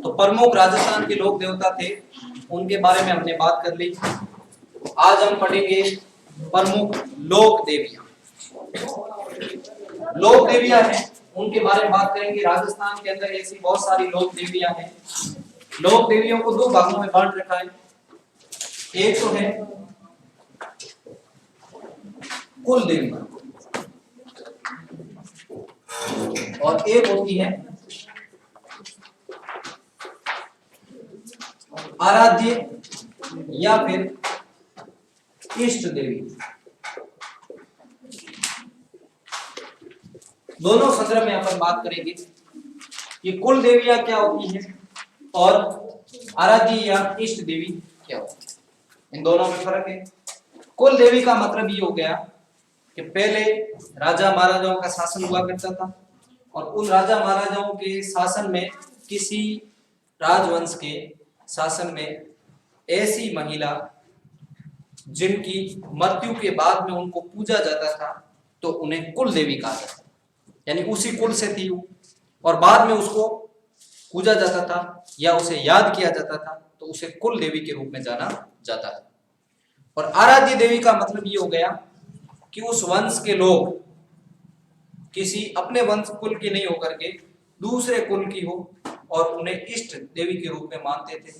तो प्रमुख राजस्थान के लोक देवता थे, उनके बारे में हमने बात कर ली। आज हम पढ़ेंगे प्रमुख लोक देवियां। लोक देवियां हैं, उनके बारे में बात करेंगे। राजस्थान के अंदर ऐसी बहुत सारी लोक देवियां हैं। लोक देवियों को दो भागों में बांट रखा है। एक तो है कुल देवी और एक होती है आराध्य या फिर इष्ट देवी। दोनों संदर्भ में अपन बात करेंगे कि कुल देवियां क्या होती हैं और आराध्य या इष्ट देवी क्या होती है। इन दोनों में फर्क है। कुल देवी का मतलब ये हो गया कि पहले राजा महाराजाओं का शासन हुआ करता था और उन राजा महाराजाओं के शासन में, किसी राजवंश के शासन में ऐसी महिला जिनकी मृत्यु के बाद में उनको पूजा जाता था तो उन्हें कुल देवी कहा जाता था। यानी उसी कुल से थी वो और बाद में उसको पूजा जाता था या उसे याद किया जाता था तो उसे कुल देवी के रूप में जाना जाता था। और आराध्य देवी का मतलब ये हो गया कि उस वंश के लोग किसी अपने वंश कुल की नहीं होकर के दूसरे कुल की हो और उन्हें इष्ट देवी के रूप में मानते थे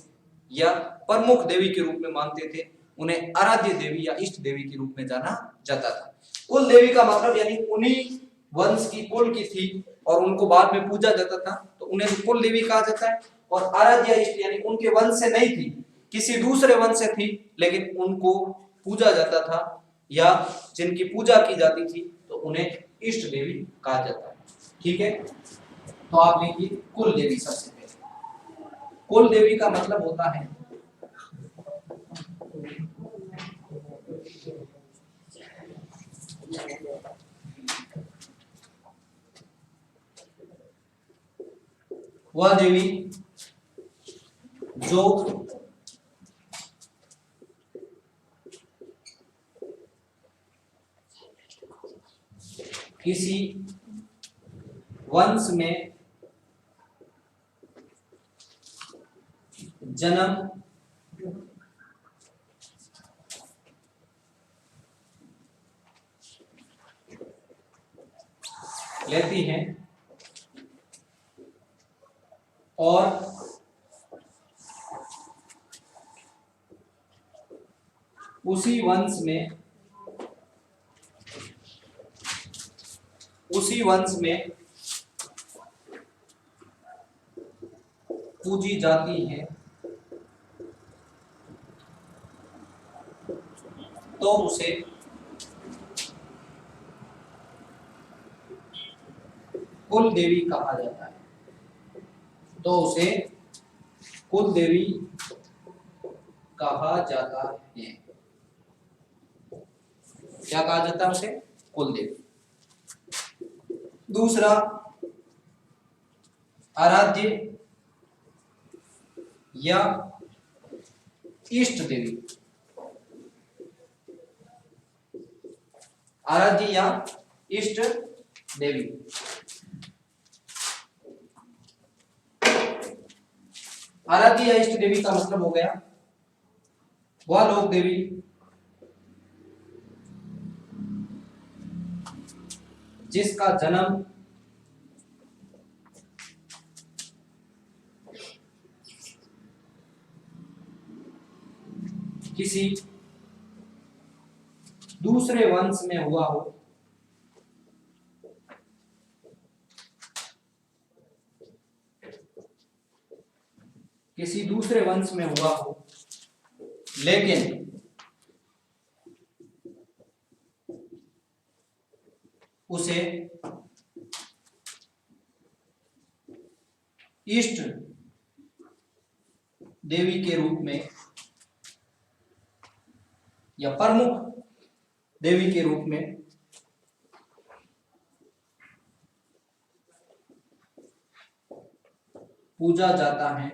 या प्रमुख देवी के रूप में मानते थे। उन्हें आराध्य देवी या इष्ट देवी के रूप में जाना जाता था। कुल देवी का मतलब यानी उन्हीं वंश की कुल की थी और उनको बाद में पूजा जाता था तो उन्हें कुल देवी कहा जाता है। और आराध्य इष्ट यानी उनके वंश से नहीं थी, किसी दूसरे वंश से थी लेकिन उनको पूजा जाता था या जिनकी पूजा की जाती थी तो उन्हें इष्ट देवी कहा जाता है। ठीक है, तो आप लिखिए कुल देवी। सबसे पहले कुल देवी का मतलब होता है वह देवी जो किसी वंश में जन्म लेती हैं और उसी वंश में पूजी जाती है तो उसे कुल देवी कहा जाता है। तो उसे कुल देवी कहा जाता है। क्या कहा जाता है उसे? कुल देवी। दूसरा आराध्य या इष्ट देवी। आराध्य या इष्ट देवी। आराध्य या इष्ट देवी का मतलब हो गया वह लोक देवी जिसका जन्म किसी दूसरे वंश में हुआ हो किसी दूसरे वंश में हुआ हो लेकिन उसे इष्ट देवी के रूप में या प्रमुख देवी के रूप में पूजा जाता है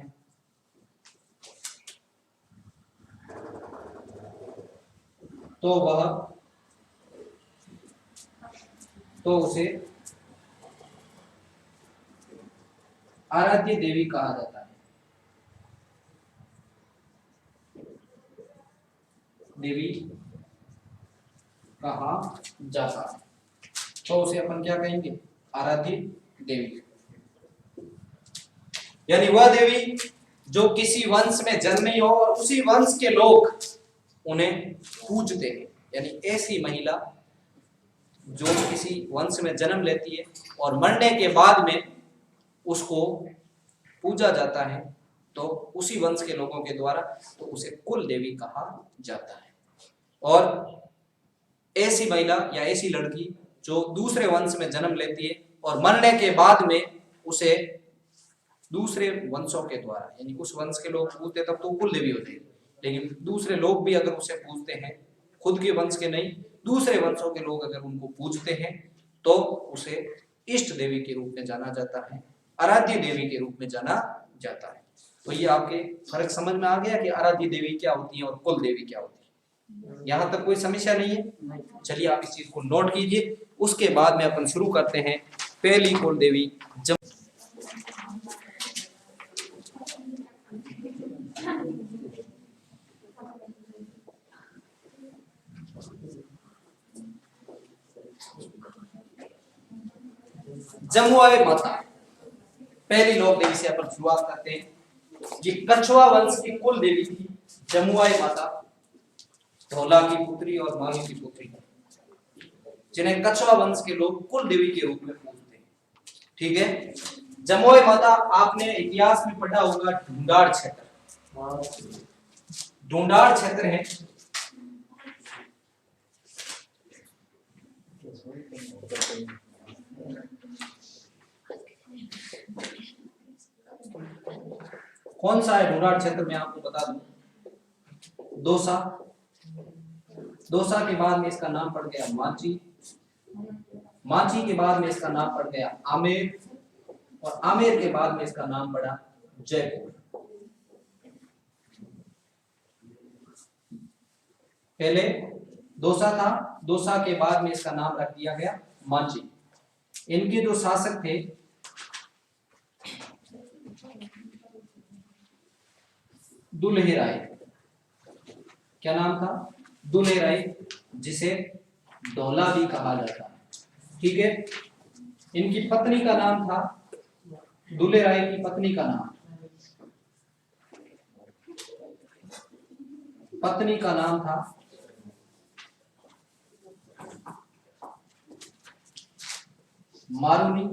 तो उसे आराध्य देवी कहा जाता है। देवी कहा जाता है तो उसे अपन क्या कहेंगे? आराध्य देवी। यानी वह देवी जो किसी वंश में जन्मी हो और उसी वंश के लोग उन्हें पूजते हैं। यानी ऐसी महिला जो किसी वंश में जन्म लेती है और मरने के बाद में उसको पूजा जाता है तो उसी वंश के लोगों के द्वारा, तो उसे कुल देवी कहा जाता है। और ऐसी महिला या ऐसी लड़की जो दूसरे वंश में जन्म लेती है और मरने के बाद में उसे दूसरे वंशों के द्वारा, यानी उस वंश के लोग पूजते तब तो कुल देवी होती है, लेकिन दूसरे लोग भी अगर उसे पूजते हैं, खुद के वंश के नहीं, दूसरे वंशों के लोग अगर उनको पूजते हैं तो उसे इष्ट देवी के रूप में जाना जाता है, आराध्य देवी के रूप में जाना जाता है। तो ये आपके फर्क समझ में आ गया कि आराध्य देवी क्या होती है और कुल देवी क्या होती है। यहाँ तक कोई समस्या नहीं है? चलिए आप इस चीज को नोट कीजिए, उसके बाद में अपन शुरू करते हैं पहली कुल देवी। जमुआई माता पहली लोक देवी से अपन शुरुआत करते हैं। ये कछुआ वंश की कुल देवी थी जमुआई माता, ढोला की पुत्री और मारू की पुत्री, जिन्हें कछुआ वंश के लोग कुल देवी के रूप में पूजते हैं। ठीक है, जमुआई माता आपने इतिहास में पढ़ा होगा, ढूंढाड़ क्षेत्र, ढूंढाड़ क्षेत्र है कौन सा है ढूंढाड़ क्षेत्र में आपको बता दूं, दौसा, दौसा के बाद में इसका नाम पड़ गया मांची, मांची के बाद में इसका नाम पड़ गया आमेर, और आमेर के बाद में इसका नाम पड़ा जयपुर। पहले दौसा था, दौसा के बाद में इसका नाम रख दिया गया मांची। इनके जो शासक थे दुल्हे राय, क्या नाम था? दुल्हे राय, जिसे ढोला भी कहा जाता है। ठीक है, इनकी पत्नी का नाम था, दुल्हे राय की पत्नी का नाम, पत्नी का नाम था मारुनी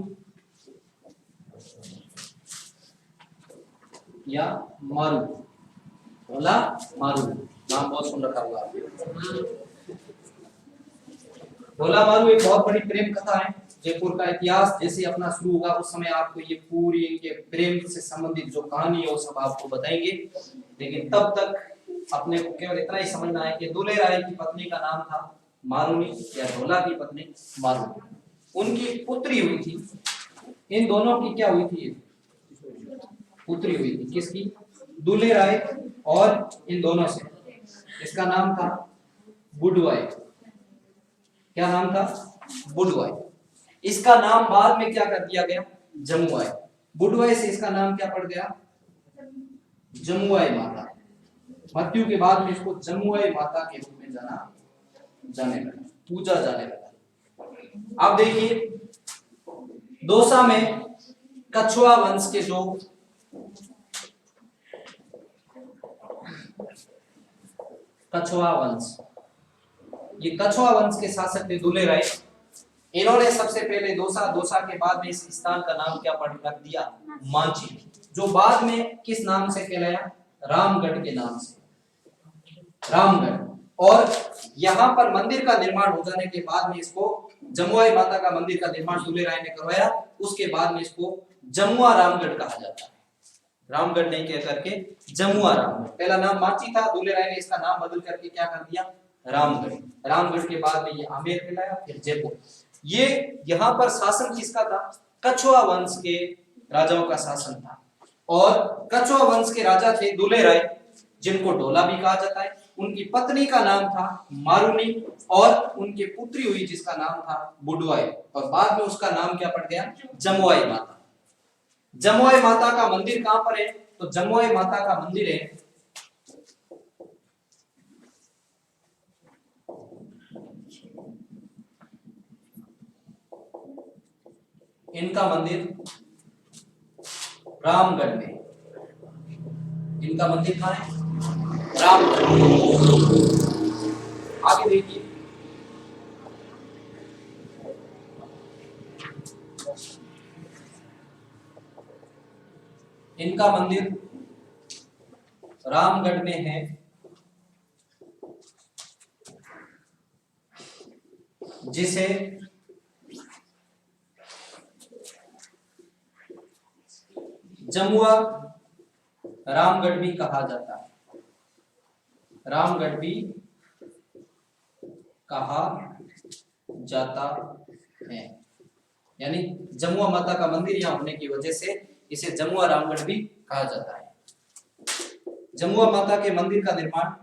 या मारू, ढोला मारू, नाम बहुत सुन रखा होगा आपने। ढोला मारू एक बहुत बड़ी प्रेम कथा है। जयपुर का इतिहास जैसे अपना शुरू होगा उस समय आपको ये पूरी इनके प्रेम से संबंधित जो कहानी है वो सब आपको बताएंगे, लेकिन तब तक अपने को केवल इतना ही समझना है कि दुल्हे राय की पत्नी का नाम था मारुनी या ढोला की पत्नी मारू, उनकी पुत्री हुई थी। इन दोनों की क्या हुई थी? पुत्री हुई थी। किसकी? दुल्हे राय और इन दोनों से। इसका नाम था बुडवाई। क्या नाम था? बुडवाई। इसका नाम बाद में क्या कर दिया गया? जमुआई। बुडवाई से इसका नाम क्या पड़ गया? जमुआई माता। मृत्यु के बाद में इसको जमुआई माता के रूप में जाने लगा, पूजा जाने लगा। अब देखिए, दौसा में कछुआ वंश के जो कछुआ वंश, ये कछुआ वंश के शासक थे दुल्हे राय। इन्होंने सबसे पहले दौसा, दौसा के बाद में इस स्थान का नाम क्या रख दिया? मांची, जो बाद में किस नाम से कहलाया? रामगढ़ के नाम से, रामगढ़। और यहाँ पर मंदिर का निर्माण हो जाने के बाद में इसको जमुआई माता का मंदिर का निर्माण दुल्हे राय ने करवाया। उसके बाद में इसको जमुआ रामगढ़ कहा जाता है, रामगढ़ नहीं कह करके जमुआ रामगढ़। पहला नाम मांची था, दुल्हे राय ने इसका नाम बदल करके क्या कर दिया? रामगढ़। रामगढ़ के बाद में ये आमेर कहलाया, फिर जयपुर। ये यहाँ पर शासन किसका था? कछुआ वंश के राजाओं का शासन था। और कछुआ वंश के राजा थे दुल्हे राय, जिनको ढोला भी कहा जाता है। उनकी पत्नी का नाम था मारुनी और उनकी पुत्री हुई जिसका नाम था बुडवाई, और बाद में उसका नाम क्या पड़ गया? जमुआई माता। जमुआई माता का मंदिर कहां पर है? तो जमुआई माता का मंदिर है इनका मंदिर रामगढ़ में। इनका मंदिर कहां है? रामगढ़। आगे देखिए, इनका मंदिर रामगढ़ में है, जिसे जमुआ रामगढ़ भी कहा जाता है। रामगढ़ भी कहा जाता है, यानी जमुआ माता का मंदिर यहाँ होने की वजह से इसे जमुआ रामगढ़ भी कहा जाता है। जमुआ माता के मंदिर का निर्माण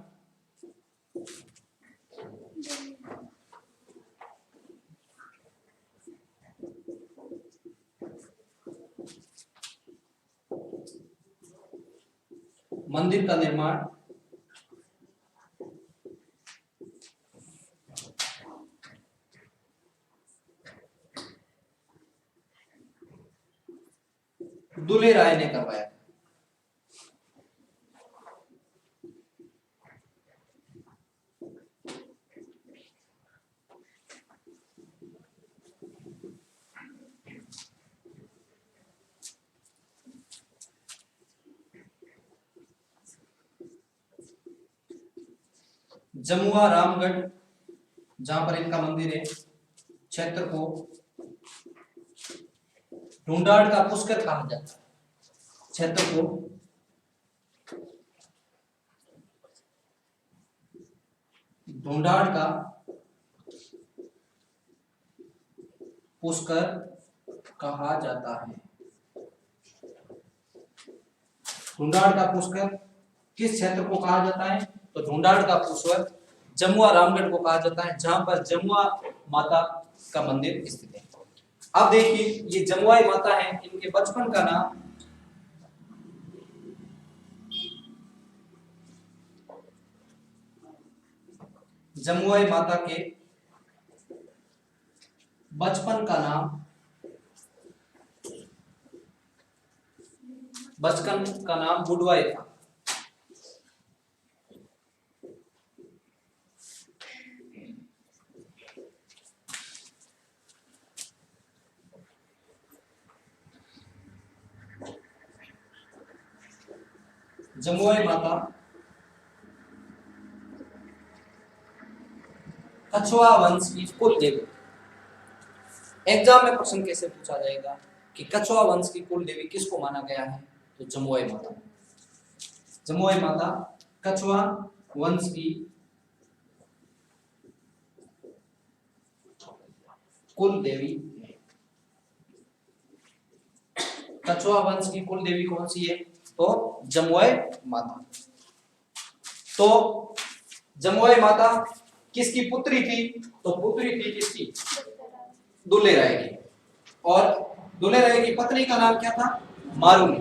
दुले राय ने करवाया। जमुआ रामगढ़ जहां पर इनका मंदिर है, क्षेत्र को ढूंढाड़ का पुष्कर कहा जाता है। क्षेत्र को ढूंढाड़ का पुष्कर कहा जाता है। ढूंढाड़ का पुष्कर किस क्षेत्र को कहा जाता है? तो ढूंढाड़ का पुष्कर जमुआ रामगढ़ को कहा जाता है, जहां पर जमुआ माता का मंदिर स्थित है। अब देखिए, ये जमुआई माता है, इनके बचपन का नाम जमुआई माता के बचपन का नाम बुडवाई था। जमुआई माता कछुआ वंश की कुल देवी। एग्जाम में प्रश्न कैसे पूछा जाएगा कि कछुआ वंश की कुल देवी किसको माना गया है? तो जमुआई माता। जमुआई माता कछुआ वंश की कुल देवी है। कछुआ वंश की कुल देवी कौन सी है? तो जमुआई माता। तो जमुआई माता किसकी पुत्री थी? तो पुत्री थी किसकी? दुले राय की। और दुले राय की पत्नी का नाम क्या था? मारुनी।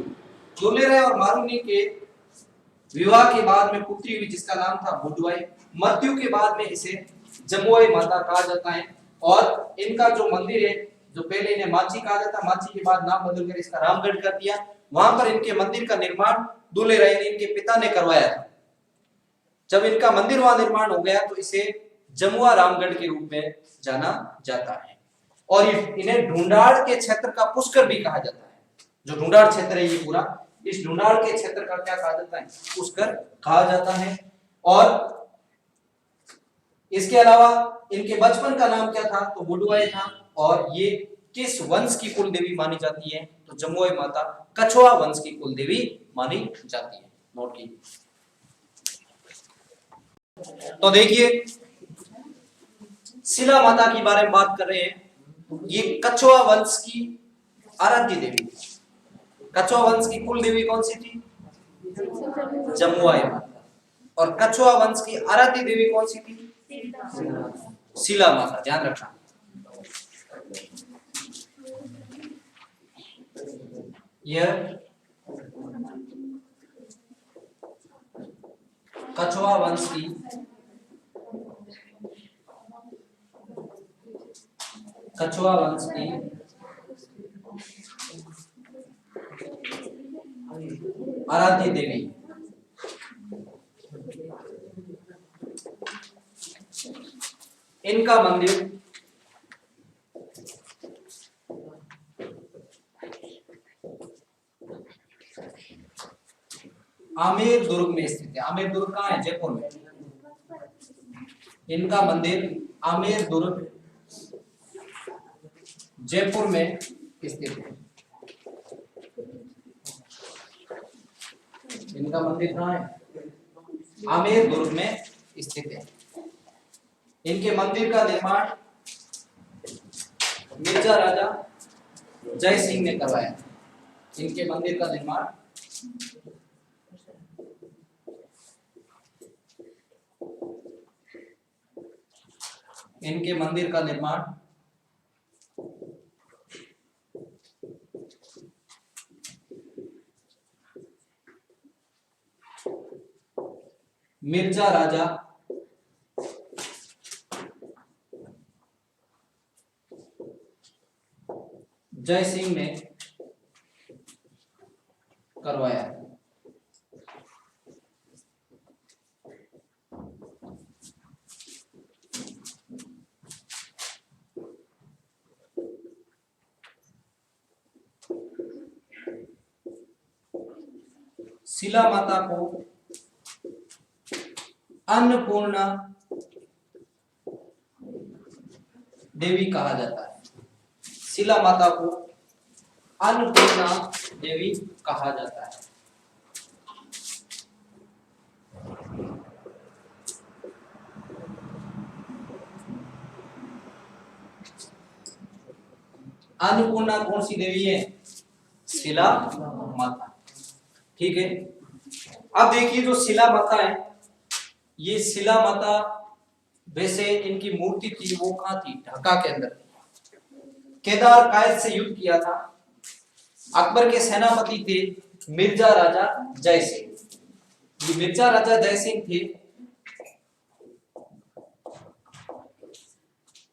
दुले राय और मारुनी के विवाह के बाद में पुत्री हुई जिसका नाम था बुडवाई। मृत्यु के बाद में इसे जमुआई माता कहा जाता है। और इनका जो मंदिर है, जो पहले इन्हें माची कहा जाता, माची के बाद नाम बदलकर इसका रामगढ़ कर दिया। वहां पर इनके मंदिर का निर्माण दुले राय ने, इनके पिता ने करवाया था। जब इनका मंदिर वहां निर्माण हो गया तो इसे जमुआ रामगढ़ के रूप में जाना जाता है। और इन्हें ढूंढाड़ के क्षेत्र का पुष्कर भी कहा जाता है। जो ढूंढाड़ क्षेत्र है ये पूरा, इस ढूंढाड़ के क्षेत्र का क्या कहा जाता है? पुष्कर कहा जाता है। और इसके अलावा इनके बचपन का नाम क्या था? तो बुडवाई था। और ये किस वंश की कुल देवी मानी जाती है? तो जमुआई माता कछुआ वंश की कुल देवी मानी जाती है। नोट कीजिए। तो देखिए, शिला माता के बारे में बात कर रहे हैं। ये कछुआ वंश की आराध्य देवी। कछुआ वंश की कुल देवी कौन सी थी? जमुआई माता। और कछुआ वंश की आराध्य देवी कौन सी थी? शिला माता। ध्यान रखना। यह कछवा वंश की आराध्य देवी। इनका मंदिर आमेर दुर्ग में स्थित है। आमेर दुर्ग कहाँ है? जयपुर में। इनका मंदिर आमेर दुर्ग जयपुर में स्थित है। इनका मंदिर कहाँ है? आमेर दुर्ग में स्थित है। इनके मंदिर का निर्माण मिर्जा राजा जय सिंह ने करवाया। इनके मंदिर का निर्माण मिर्जा राजा जय सिंह ने करवाया। शिला माता को अन्नपूर्णा देवी कहा जाता है। शिला माता को अन्नपूर्णा देवी कहा जाता है। अन्नपूर्णा कौन सी देवी है? शिला माता। ठीक है। अब देखिए जो शिला माता है, ये शिला माता वैसे इनकी मूर्ति थी वो कहाँ थी? ढाका के अंदर। केदार कायद से युद्ध किया था। अकबर के सेनापति थे मिर्जा राजा जय सिंह। ये मिर्जा राजा जय सिंह थे।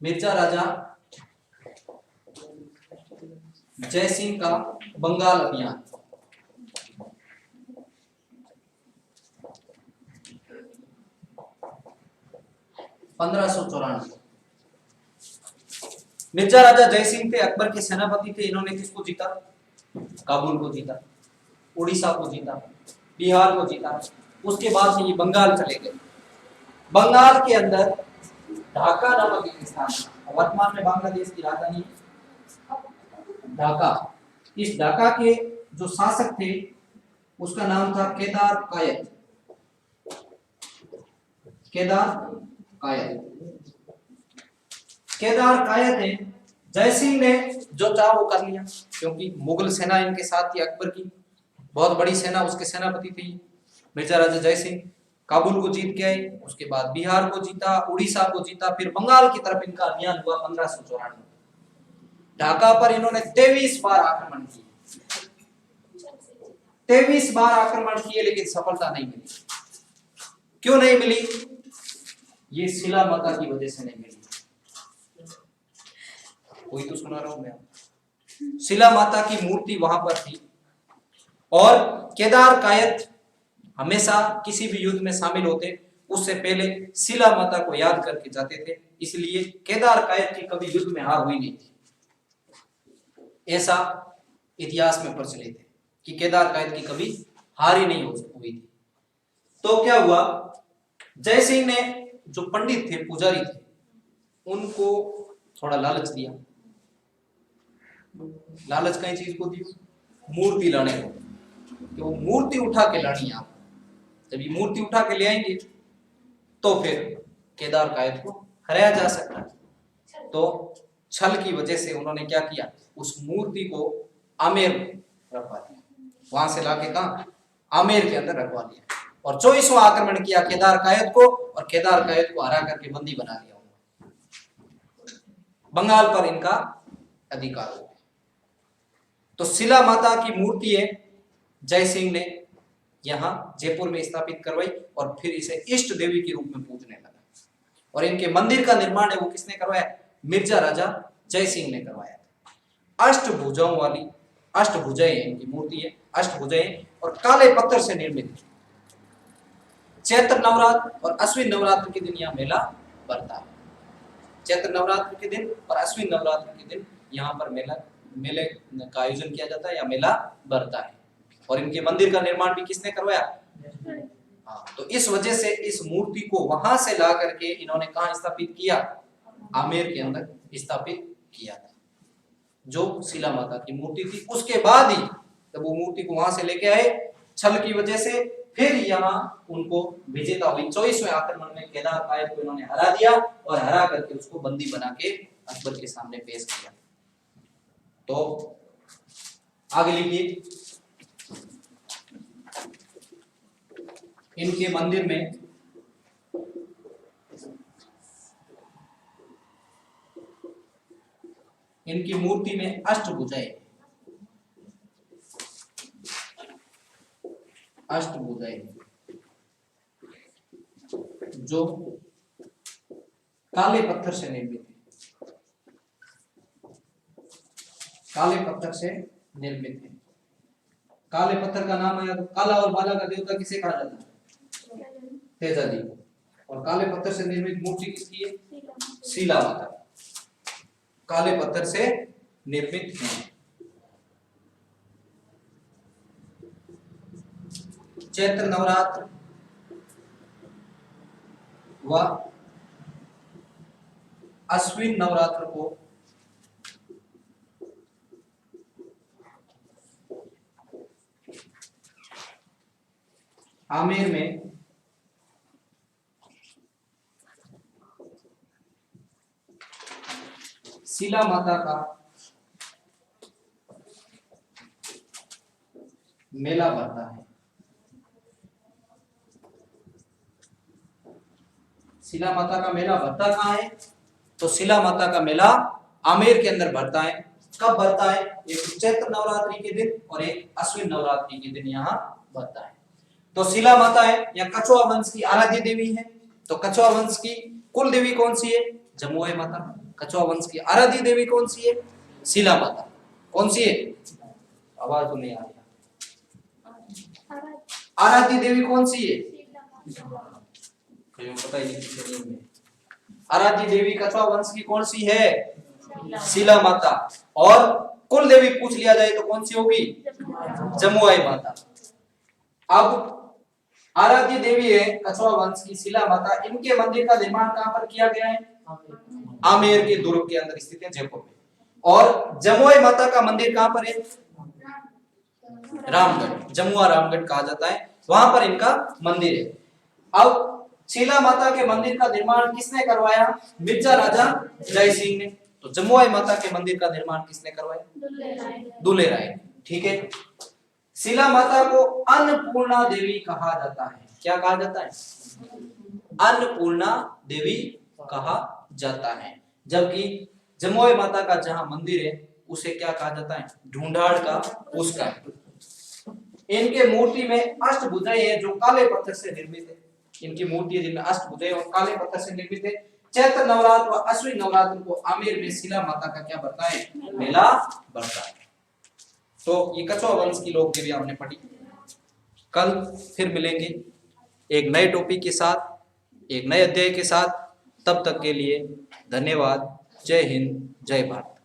मिर्जा राजा जय सिंह का बंगाल अभियान 1594। मिर्जा राजा जय सिंह थे, अकबर के सेनापति थे। इन्होंने किसको जीता? काबुल को जीता, उड़ीसा को जीता, बिहार को जीता। उसके बाद से ये बंगाल चले गए। बंगाल के अंदर ढाका नामक एक स्थान है। वर्तमान में बांग्लादेश की राजधानी ढाका। इस ढाका के जो शासक थे उसका नाम था केदार कायद। केदार कायद ने जय सिंह ने जो चाहा वो कर लिया, क्योंकि मुगल सेना इनके साथ थी। अकबर की बहुत बड़ी सेना, उसके सेनापति थे मिर्जा राजा जय सिंह। काबुल को जीत के आए, उसके बाद बिहार को जीता, उड़ीसा को जीता, फिर बंगाल की तरफ इनका अभियान हुआ 1594। ढाका पर इन्होंने 23 बार आक्रमण किए। 23 बार आक्रमण किए, लेकिन सफलता नहीं मिली। क्यों नहीं मिली? ये शिला माता की वजह से नहीं मिली। कोई तो सुना रहा हूं मैं। शिला माता की मूर्ति वहां पर थी और केदार कायद हमेशा किसी भी युद्ध में शामिल होते उससे पहले शिला माता को याद करके जाते थे। इसलिए केदार कायद की कभी युद्ध में हार हुई नहीं थी। ऐसा इतिहास में प्रचलित है कि केदार कायद की कभी हार ही नहीं हुई थी। तो क्या हुआ? जय सिंह ने जो पंडित थे, पुजारी थे, उनको थोड़ा लालच दिया। लालच कई चीज को दी? मूर्ति लाने को। कि वो मूर्ति उठा के लानी है आपको। जब ये मूर्ति उठा के ले आएंगे तो फिर केदार कायद को हराया जा सकता है। तो छल की वजह से उन्होंने क्या किया? उस मूर्ति को आमेर रखवा दिया। वहां से लाके कहा? आमेर के अंदर रखवा दिया और 24वां आक्रमण किया केदार कायद को, और केदार कायद को हरा करके बंदी बना लिया। बंगाल पर इनका अधिकार हो गया। तो शिला माता की मूर्ति है जय सिंह ने यहाँ जयपुर में स्थापित करवाई और फिर इसे इष्ट देवी के रूप में पूजने लगा। और इनके मंदिर का निर्माण है वो किसने करवाया? मिर्जा राजा जय सिंह ने करवाया। अष्टभुजाओं वाली, अष्टभुजाएं इनकी मूर्ति है, अष्टभुजाएं और काले पत्थर से निर्मित। चैत्र नवरात्र और अश्विन नवरात्र के दिन यहाँ मेला बढ़ता है। चैत्र नवरात्र के दिन और अश्विन नवरात्र के दिन यहाँ पर मेले का आयोजन किया जाता है या मेला बढ़ता है। और इनके मंदिर का निर्माण भी किसने करवाया? हाँ, तो इस वजह से इस मूर्ति को वहां से ला करके इन्होंने कहाँ स्थापित किया? आमेर के अंदर स्थापित किया था, जो शिला माता की मूर्ति थी। उसके बाद ही जब वो मूर्ति को वहां से लेके आए, छल की वजह से फिर यहाँ उनको विजेता हुई। 24वें आक्रमण में केदार कायद को इन्होंने हरा दिया और हरा करके उसको बंदी बना के अकबर के सामने पेश किया। तो आगे लिखिए, इनके मंदिर में इनकी मूर्ति में अष्टभुजाएं, अष्टभुजाएं जो काले पत्थर से निर्मित है, काले पत्थर से निर्मित है। काले पत्थर का नाम आया तो काला और बाला का देवता किसे कहा जाता है? तेजा जी। और काले पत्थर से निर्मित मूर्ति किसकी है? शिला माता। काले पत्थर से निर्मित है। चैत्र नवरात्र व अश्विन नवरात्र को आमेर में शिला माता का मेला भरता है। शिला माता का मेला भरता कहाँ है? तो शिला माता का मेला आमेर के अंदर भरता है। कब भरता है? एक चैत्र नवरात्रि के दिन और एक अश्विन नवरात्रि के दिन यहाँ भरता है। तो शिला माता है या कछुआ वंश की आराध्य देवी है। तो कछुआ वंश की कुल देवी कौन सी है? जमुआई माता। कछुआ वंश की आराध्य देवी कौन सी है? शिला माता। कौन सी है? आवाज तो नहीं आ रही। आराध्य देवी कौन सी है? पता ही नहीं। आराध्य देवी कछुआ वंश की कौन सी है? शिला माता। और कुल देवी पूछ लिया जाए तो कौन सी होगी? जमुआई माता। अब आराध्य देवी है कछुआ वंश की शिला माता। इनके मंदिर का निर्माण कहां पर किया गया है? आमेर के दुर्ग के अंदर स्थित है, जयपुर में। और जमुआई माता का मंदिर कहां पर है? रामगढ़, जमुआ रामगढ़ कहा जाता है, वहां पर इनका मंदिर है। अब शिला माता के मंदिर का निर्माण किसने करवाया? मिर्जा राजा जय सिंह ने। तो जमुआई माता के मंदिर का निर्माण किसने करवाया? दुल्हे राय। ठीक है। शिला माता को अन्नपूर्णा देवी कहा जाता है। क्या कहा जाता है? अन्नपूर्णा देवी कहा जाता है। जबकि जमुआई माता का जहां मंदिर है उसे क्या कहा जाता है? ढूंढाड़ का पुष्कर। इनके मूर्ति में अष्टभुजाएं हैं जो काले पत्थर से निर्मित है। इनकी मूर्ति जिनमें अष्टभुजाएं और काले पत्थर से निर्मित है। चैत्र नवरात्र व अश्विन नवरात्र को आमेर में शिला माता का क्या बढ़ता है? मेला बढ़ता है। तो ये कछुआ वंश की लोक देवी हमने पढ़ी। कल फिर मिलेंगे एक नए टॉपिक के साथ, एक नए अध्याय के साथ। तब तक के लिए धन्यवाद। जय हिंद, जय भारत।